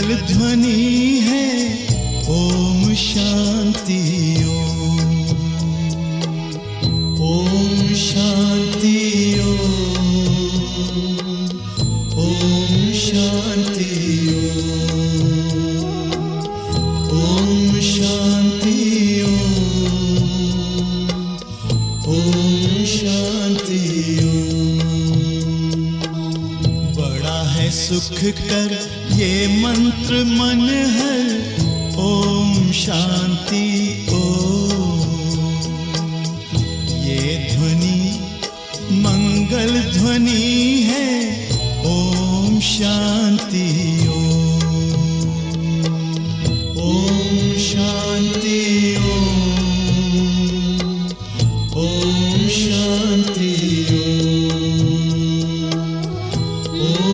मंगल ध्वनि है ओम शांति ओम, ओम शांति ओम, ओम शांति ओम, ओम शांति ओम, ओम शांति ओम। बड़ा है सुख कर ये मंत्र मन हर ओम शांति ओम। ये ध्वनि मंगल ध्वनि है ओम शांति ओम।